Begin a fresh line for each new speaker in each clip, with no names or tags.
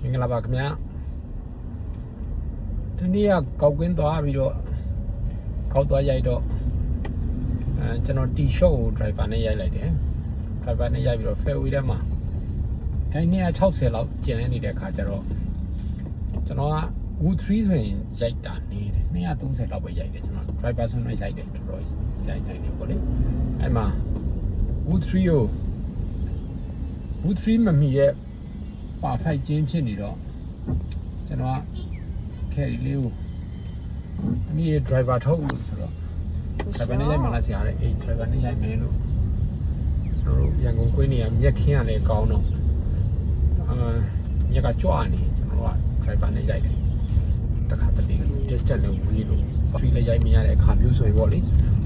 င်္ဂလာပါခင်ဗျာဒီနေ့ကကောက်ကွင်းသွားပြီးတော့ကောက်သွားရိုက်တော့ကျွန်တော် T-shirt ကို driver နဲ့ရိုက်လိုက်တယ် driver နဲ့ရိုက်ပြီးတော့ fairway ထဲမှာခိုင်း260လောက်ကျန်နေတဲ့ခါကျတော့ကျွန်တော်က wood 3ဆိုရင်ရိုက်တာနေတယ်230လောက်ပဲရိုက်တယ်ကျွန်တော် driver ဆိုရင်ရိုက်တယ်တော်တော်ရိုက်နိုင်တယ်ပေါ့လေအဲ့မှာ wood 3ကို wood 3မမီရဲ့perfect ကျင်းဖြစ်နေတော့ကျွန်တော်က carry လေးကိုအနည်း driver ထုတ်လို့ဆိုတော့ driver နဲ့ရိုက်မှလားဆရာတဲ့အေး driver နဲ့ရိုက်မယ်လို့ကျွန်တော်တို့ရန်ကုန်ကွင်းနေရမြက်ခင်းရလဲကောင်းတော့မြက်ကကြွနေကျွန်တော်က driver နဲ့ရိုက်တယ်တခါတလေ distance နဲ့ဝေးလို့ free လည်းရိုက်မရတဲ့အခါမျိုးဆိုရင်ပေါ့လေ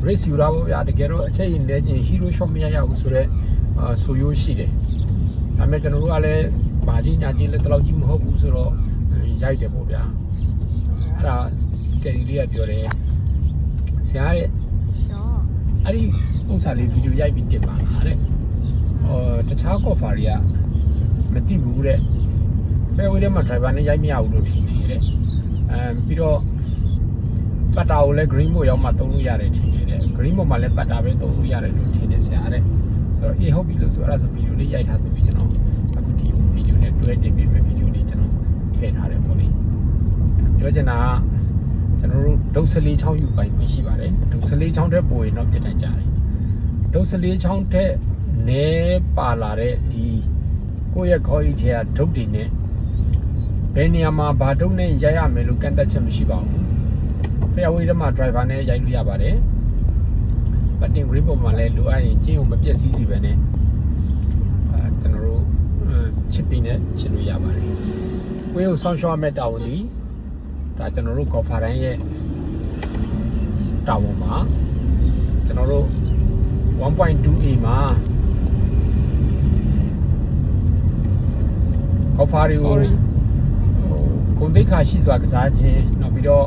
race ယူတာပေါ့ဗျာတကယ်တော့အချက်ရင်လဲချင်း hero shot မရရဘူးဆိုတော့ဆိုရိုးရှိတယ်ဒါပေမဲ့ကျွန်တော်တို့ကလည်းဘာကြီးညာကြီးလည်းတလောက်ကြီးမဟုတ်ဘူးဆိုတော့ရိုက်တယ်ပေါ့ဗျာအဲ့ဒါကယ်ရီလေးကပြောတယ်ဆရာရဲ့အဲ့ဒီဥစ္စာလေးဗီဒီယိုရိုက်ပြီးတင်ပါလားတဲ့တခြား cover တွေကမသိဘူးတဲ့ fairway ထဲမှာ driver နဲ့ရိုက်မရဘူးလို့ထင်တယ်တဲ့ပြီးတော့ပတ်တာကိုလည်း green မို့ရောက်မှသုံးလို့ရတယ်ထင်တယ်တဲ့ green မို့မှလည်းပတ်တာပဲသုံးလို့ရတယ်လို့ထင်တယ်ဆရာတဲ့ဆိုတော့အေးဟုတ်ပြီလို့ဆိုအဲ့ဒါဆိုဗီဒီယိုလေးရိုက်ထားဆိုပြီးကျွန်တော်အခုဒီဗီဒီယိုနဲ့တွဲတင်ပေးမယ်ဗီဒီယိုလေးကျွန်တော်ထည့်ထားတယ်ပေါ့လေပြောချင်တာကကျွန်တော်တို့ဒုတ်စလေးချောင်းယူပိုင်ခွင့်ရှိပါတယ်ဒုတ်စလေးချောင်းတဲ့ပိုရင်တော့ပြတ်တန်းကြတယ်ဒုတ်စလေးချောင်းတဲ့နဲပါလာတဲ့ဒီကိုယ့်ရဲ့ခေါ်ဤထဲကဒုတ်တွေနဲ့ဘယ်နေရာမှာဘာဒုတ်နဲ့ရိုက်ရမယ်လို့ကန့်သက်ချက်မရှိပါဘူး fairway ထဲမှာ driver နဲ့ရိုက်လို့ရပါတယ်Putting grip ပေါ်မှာလည်းလိုအပ်ရင်ကျင်းကိုမပြည့်စည်စီပဲနဲ့ကျွန်တော်တို့ချစ်ပြီးနဲ့ချစ်လို့ရပါတယ်။ကိုယ်ကိုဆောင်းရှော့မဲ့တာဝန်ဒီဒါကျွန်တော်တို့ cover တိုင်းရဲ့တာဝန်မှာကျွန်တော်တို့ 1.2A မှာ cover တွေကိုဂုဏ်သိက္ခာရှိစွာကစားခြင်းနောက်ပြီးတော့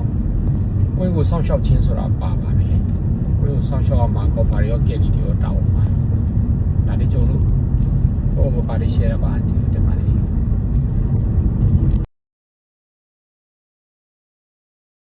ကိုယ်ကိုဆောင်းရှော့ခြင်းဆိုတာပါပါတယ်။ကိုယ်ကိုဆောင်းရှော့အောင်မှာ cover ရော carry တွေရောတာဝန်ပါဒါလေးကျုံလို့ဟိုဘာတွေ share ပါကြည့်